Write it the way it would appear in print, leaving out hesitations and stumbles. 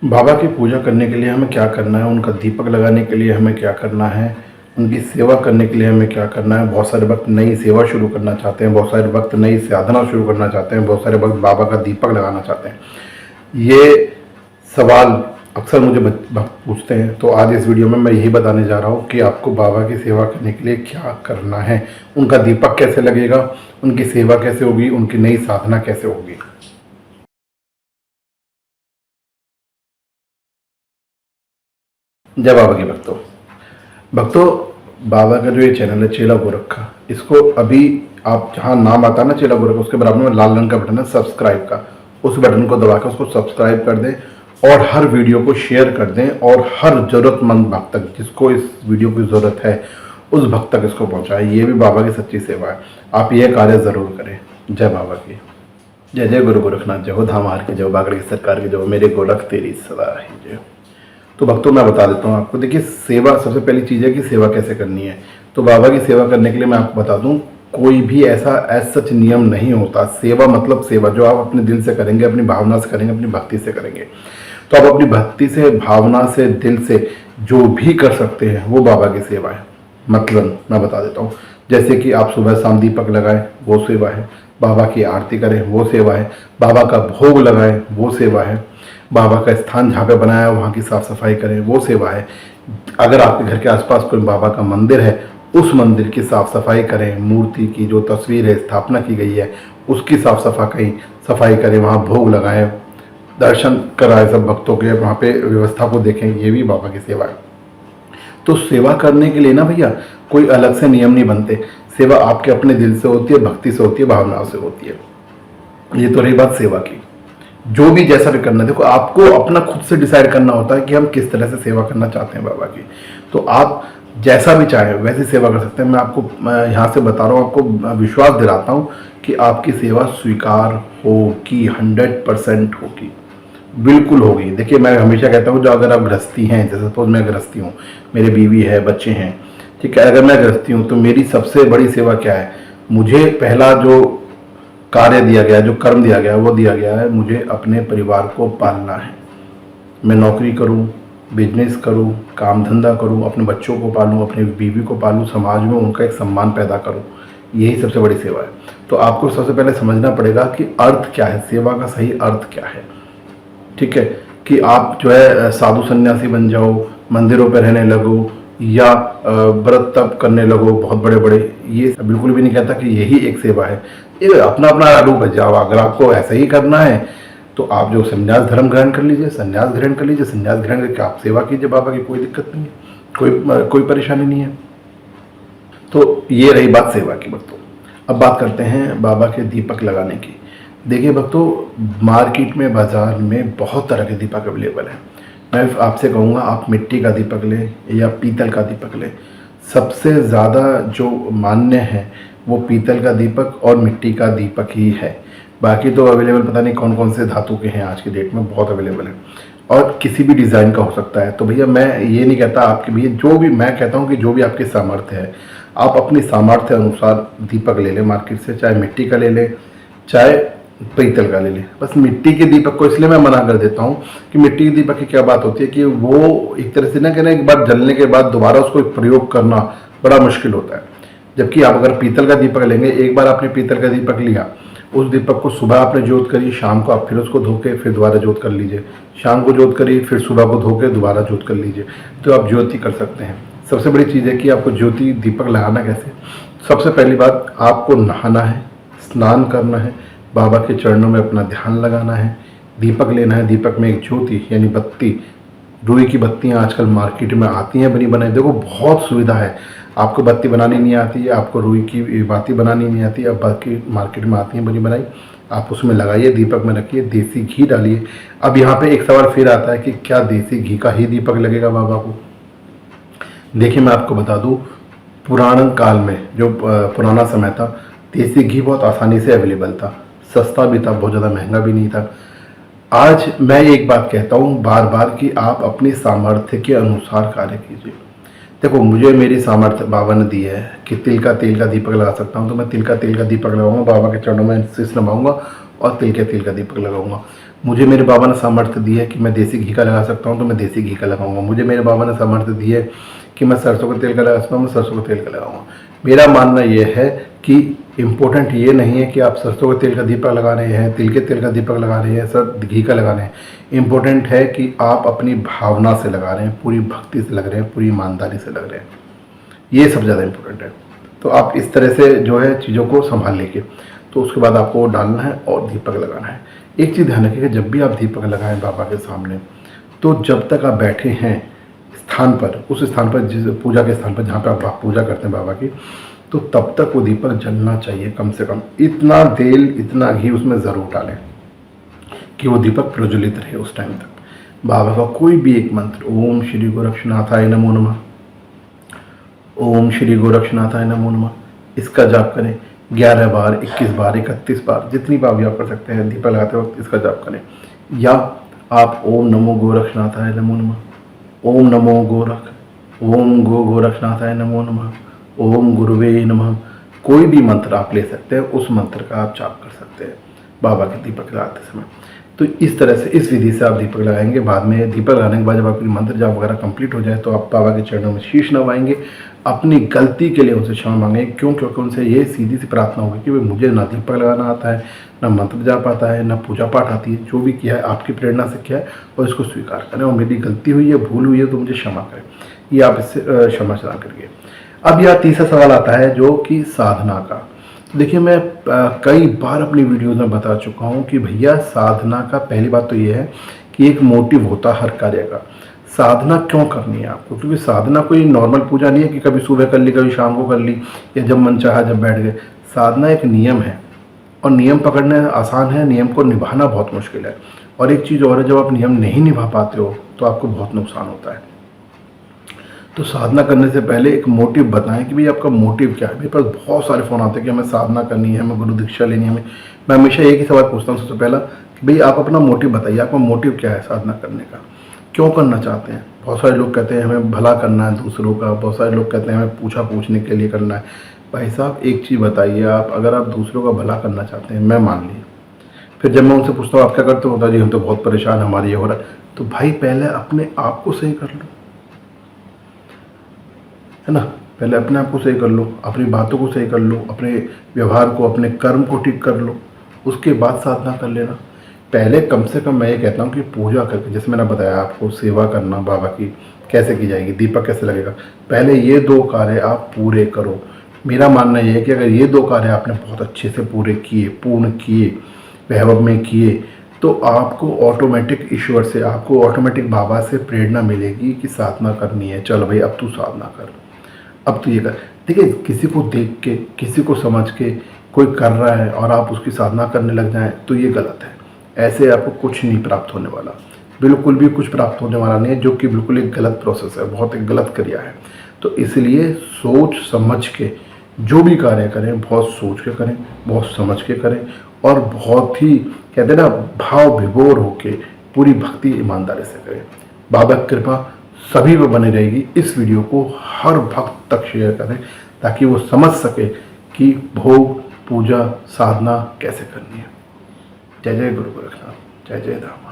बाबा की पूजा करने के लिए हमें क्या करना है, उनका दीपक लगाने के लिए हमें क्या करना है, उनकी सेवा करने के लिए हमें क्या करना है। बहुत सारे भक्त नई सेवा शुरू करना चाहते हैं, बहुत सारे भक्त नई साधना शुरू करना चाहते हैं, बहुत सारे भक्त बाबा का दीपक लगाना चाहते हैं। ये सवाल अक्सर मुझे भक्त पूछते हैं, तो आज इस वीडियो में मैं यही बताने जा रहा हूँ कि आपको बाबा की सेवा करने के लिए क्या करना है, उनका दीपक कैसे लगेगा, उनकी सेवा कैसे होगी, उनकी नई साधना कैसे होगी। जय बाबा के भक्तों, बाबा का जो ये चैनल है चेला गोरखा, इसको अभी आप जहाँ नाम आता है ना चेला गोरखा, उसके बराबर में लाल रंग का बटन है सब्सक्राइब का, उस बटन को दबा कर उसको सब्सक्राइब कर दें और हर वीडियो को शेयर कर दें और हर जरूरतमंद भक्त तक, जिसको इस वीडियो की ज़रूरत है उस भक्त तक इसको पहुँचाएं। ये भी बाबा की सच्ची सेवा है, आप ये कार्य ज़रूर करें। जय बाबा की जय। जय गुरु गोरखनाथ जय हो, धाम हार की जय, बागड़ की सरकार की जय, मेरे गोरख तेरी सदा ही जय। तो भक्तों मैं बता देता हूँ आपको, देखिए सेवा सबसे पहली चीज़ है कि सेवा कैसे करनी है। तो बाबा की सेवा करने के लिए मैं आपको बता दूँ, कोई भी ऐसा सच नियम नहीं होता। सेवा मतलब सेवा जो आप अपने दिल से करेंगे, अपनी भावना से करेंगे, अपनी भक्ति से करेंगे। तो आप अपनी भक्ति से, भावना से, दिल से जो भी कर सकते हैं वो बाबा की सेवा है। मतलब मैं बता देता हूँ, जैसे कि आप सुबह शाम दीपक लगाएं वो सेवा है, बाबा की आरती करें वो सेवा है, बाबा का भोग लगाएं वो सेवा है, बाबा का स्थान जहाँ पे बनाया है वहाँ की साफ़ सफाई करें वो सेवा है। अगर आपके घर के आसपास कोई बाबा का मंदिर है, उस मंदिर की साफ़ सफाई करें, मूर्ति की जो तस्वीर है स्थापना की गई है उसकी साफ़ सफाई करें, वहाँ भोग लगाएं, दर्शन कराएं सब भक्तों के, वहाँ पे व्यवस्था को देखें, ये भी बाबा की सेवा है। तो सेवा करने के लिए ना भैया कोई अलग से नियम नहीं बनते, सेवा आपके अपने दिल से होती है, भक्ति से होती है, भावनाओं से होती है। ये तो रही बात सेवा की। जो भी जैसा भी करना है, देखो आपको अपना खुद से डिसाइड करना होता है कि हम किस तरह से सेवा करना चाहते हैं बाबा की। तो आप जैसा भी चाहें वैसी सेवा कर सकते हैं। मैं आपको यहाँ से बता रहा हूँ, आपको विश्वास दिलाता हूँ कि आपकी सेवा स्वीकार होगी, 100% होगी, बिल्कुल होगी। देखिए मैं हमेशा कहता हूँ, जो अगर आप गृहस्थी हैं, जैसे सपोज मैं गृहस्थी हूँ, मेरी बीवी है, बच्चे हैं, ठीक है, अगर मैं गृहस्थी हूँ तो मेरी सबसे बड़ी सेवा क्या है, मुझे पहला जो कार्य दिया गया, जो कर्म दिया गया वो दिया गया है, मुझे अपने परिवार को पालना है। मैं नौकरी करूं, बिजनेस करूं, काम धंधा करूं, अपने बच्चों को पालूं, अपनी बीवी को पालूं, समाज में उनका एक सम्मान पैदा करूं, यही सबसे बड़ी सेवा है। तो आपको सबसे पहले समझना पड़ेगा कि अर्थ क्या है, सेवा का सही अर्थ क्या है। ठीक है, कि आप जो है साधु सन्यासी बन जाओ, मंदिरों पर रहने लगो या व्रत तप करने लगो बहुत बड़े बड़े, ये बिल्कुल भी नहीं कहता कि यही एक सेवा है। ये अपना अपना रूप है। जाओ, अगर आपको ऐसा ही करना है तो आप जो संन्यास धर्म ग्रहण कर लीजिए, संन्यास ग्रहण कर लीजिए, संन्यास ग्रहण करके आप सेवा कीजिए बाबा की, कोई दिक्कत नहीं है, कोई परेशानी नहीं है। तो ये रही बात सेवा की भक्तों। अब बात करते हैं बाबा के दीपक लगाने की। देखिए भक्तों, मार्केट में, बाजार में बहुत तरह के दीपक अवेलेबल हैं। मैं आपसे कहूँगा आप मिट्टी का दीपक लें या पीतल का दीपक लें। सबसे ज़्यादा जो मान्य है वो पीतल का दीपक और मिट्टी का दीपक ही है। बाकी तो अवेलेबल पता नहीं कौन कौन से धातु के हैं, आज की डेट में बहुत अवेलेबल है और किसी भी डिज़ाइन का हो सकता है। तो भैया मैं ये नहीं कहता आपके भैया, जो भी मैं कहता हूँ कि जो भी आपके सामर्थ्य है, आप अपनी सामर्थ्य अनुसार दीपक ले लें मार्केट से, चाहे मिट्टी का ले लें चाहे पीतल का ले लें। बस मिट्टी के दीपक को इसलिए मैं मना कर देता हूँ कि मिट्टी के दीपक की क्या बात होती है कि वो एक तरह से ना कहना, एक बार जलने के बाद दोबारा उसको प्रयोग करना बड़ा मुश्किल होता है। जबकि आप अगर पीतल का दीपक लेंगे, एक बार आपने पीतल का दीपक लिया, उस दीपक को सुबह आपने जोत करी, शाम को आप फिर उसको धो के फिर दोबारा जोत कर लीजिए, शाम को जोत करी, फिर सुबह को धो के दोबारा जोत कर लीजिए, तो आप ज्योति कर सकते हैं। सबसे बड़ी चीज़ है कि आपको ज्योति दीपक लगाना कैसे। सबसे पहली बात, आपको नहाना है, स्नान करना है, बाबा के चरणों में अपना ध्यान लगाना है, दीपक लेना है, दीपक में एक ज्योति यानी बत्ती, रुई की बत्तियाँ आजकल मार्केट में आती हैं बनी बनाई। देखो बहुत सुविधा है, आपको बत्ती बनानी नहीं आती है, आपको रुई की बाती बनानी नहीं आती, अब बाकी मार्केट में आती हैं बनी बनाई, आप उसमें लगाइए, दीपक में रखिए, देसी घी डालिए। अब यहाँ पे एक सवाल फिर आता है कि क्या देसी घी का ही दीपक लगेगा बाबा को। देखिए मैं आपको बता दूँ, पुराने काल में जो पुराना समय था, देसी घी बहुत आसानी से अवेलेबल था, सस्ता भी था, बहुत ज़्यादा महंगा भी नहीं था। आज मैं एक बात कहता हूँ बार बार कि आप अपनी सामर्थ्य के अनुसार कार्य कीजिए। देखो मुझे मेरी सामर्थ्य बाबा ने दी है कि तिल का तेल का दीपक लगा सकता हूँ, तो मैं तिल का तेल का दीपक लगाऊंगा, बाबा के चरणों में शीश नवाऊंगा और तिल के तेल का दीपक लगाऊंगा। मुझे मेरे बाबा ने सामर्थ्य दी है कि मैं देसी घी का लगा सकता हूँ तो मैं देसी घी का लगाऊंगा। मुझे मेरे बाबा ने सामर्थ्य दी है कि मैं सरसों के तेल का लगा सकता हूँ, मैं सरसों के तेल का लगाऊंगा। मेरा मानना यह है कि इम्पोर्टेंट ये नहीं है कि आप सरसों के तेल का दीपक लगा रहे हैं, तिल के तेल का दीपक लगा रहे हैं, सर घी का लगा रहे हैं। इम्पोर्टेंट है कि आप अपनी भावना से लगा रहे हैं, पूरी भक्ति से लग रहे हैं, पूरी ईमानदारी से लग रहे हैं। ये सबसे ज़्यादा इम्पोर्टेंट है। तो आप इस तरह से जो है चीज़ों को संभाल लेंगे तो उसके बाद आपको वो डालना है और दीपक लगाना है। एक चीज़ ध्यान रखिएगा, जब भी आप दीपक लगाएं बाबा के सामने, तो जब तक आप बैठे हैं स्थान पर, उस स्थान पर, जिस पूजा के स्थान पर जहाँ पर आप पूजा करते हैं बाबा की, तो तब तक वो दीपक जलना चाहिए। कम से कम इतना तेल, इतना घी उसमें ज़रूर डालें कि वो दीपक प्रज्वलित रहे उस टाइम तक। बाबा का कोई भी एक मंत्र, ओम श्री गोरक्षनाथाय नमो नमः, ओम श्री गोरक्षनाथाय नमो नमः, इसका जाप करें 11 बार, 21 बार, 31 बार, जितनी बार भी आप कर सकते हैं दीपक लगाते वक्त इसका जाप करें। या आप ओम नमो गोरक्षनाथाय नमो नमः, ओम नमो गोरख, ओम गोरक्षनाथाय नमो नमः, ओम गुरुवे नमः, कोई भी मंत्र आप ले सकते हैं, उस मंत्र का आप जाप कर सकते हैं बाबा के दीपक लगाते समय। तो इस तरह से, इस विधि से आप दीपक लगाएंगे। बाद में दीपक लगाने के बाद जब आपकी मंत्र जाप वगैरह कंप्लीट हो जाए तो आप बाबा के चरणों में शीश नवाएंगे, अपनी गलती के लिए उनसे क्षमा मांगेंगे। क्यों? क्योंकि उनसे ये सीधी सी प्रार्थना होगी कि भाई मुझे ना दीपक लगाना आता है, ना मंत्र जाप आता है, ना पूजा पाठ आती है, जो भी किया है आपकी प्रेरणा से किया है और इसको स्वीकार करें, और मेरी गलती हुई है, भूल हुई है तो मुझे क्षमा करें। ये आप इससे क्षमा चरण करिए। अब यह तीसरा सवाल आता है जो कि साधना का। देखिए, मैं कई बार अपनी वीडियोज़ में बता चुका हूँ कि भैया साधना का पहली बात तो ये है कि एक मोटिव होता है हर कार्य का। साधना क्यों करनी है आपको? क्योंकि साधना कोई नॉर्मल पूजा नहीं है कि कभी सुबह कर ली, कभी शाम को कर ली, या जब मन चाहा जब बैठ गए। साधना एक नियम है, और नियम पकड़ना आसान है, नियम को निभाना बहुत मुश्किल है। और एक चीज़ और है, जब आप नियम नहीं निभा पाते हो तो आपको बहुत नुकसान होता है। तो साधना करने से पहले एक मोटिव बताएं कि भाई आपका मोटिव क्या है। मेरे पास बहुत सारे फ़ोन आते हैं कि हमें साधना करनी है, हमें गुरु दीक्षा लेनी है, हमें। मैं हमेशा एक ही सवाल पूछता हूँ सबसे पहला कि भाई आप अपना मोटिव बताइए, आपका मोटिव क्या है साधना करने का, क्यों करना चाहते हैं। बहुत सारे लोग कहते हैं हमें भला करना है दूसरों का, बहुत सारे लोग कहते हैं हमें पूछने के लिए करना है। भाई साहब, एक चीज़ बताइए, आप अगर आप दूसरों का भला करना चाहते हैं, मैं मान ली, फिर जब मैं उनसे पूछता हूँ आप क्या करते हो, होता जी हम तो बहुत परेशान, हमारे ये हो रहा है। तो भाई पहले अपने आप को सही कर लो, है ना। पहले अपने आप को सही कर लो, अपनी बातों को सही कर लो, अपने व्यवहार को, अपने कर्म को ठीक कर लो, उसके बाद साधना कर लेना। पहले कम से कम मैं ये कहता हूँ कि पूजा करके, जैसे मैंने बताया आपको, सेवा करना बाबा की कैसे की जाएगी, दीपक कैसे लगेगा, पहले ये 2 कार्य आप पूरे करो। मेरा मानना ये है कि अगर ये 2 कार्य आपने बहुत अच्छे से पूरे किए, पूर्ण किए, वैभव में किए, तो आपको ऑटोमेटिक ईश्वर से, आपको ऑटोमेटिक बाबा से प्रेरणा मिलेगी कि साधना करनी है। चल भाई अब तू साधना कर, अब तो ये कर। देखिए, किसी को देख के, किसी को समझ के कोई कर रहा है और आप उसकी साधना करने लग जाएं तो ये गलत है। ऐसे आपको कुछ नहीं प्राप्त होने वाला, बिल्कुल भी कुछ प्राप्त होने वाला नहीं है, जो कि बिल्कुल एक गलत प्रोसेस है, बहुत एक गलत क्रिया है। तो इसलिए सोच समझ के जो भी कार्य करें, बहुत सोच के करें, बहुत समझ के करें, और बहुत ही कहते हैं ना, भाव विभोर होके पूरी भक्ति ईमानदारी से करें। बाबा की कृपा सभी पर बनी रहेगी। इस वीडियो को हर भक्त तक शेयर करें ताकि वो समझ सके कि भोग, पूजा, साधना कैसे करनी है। जय जय गुरु गोरखनाथ, जय जय धाम।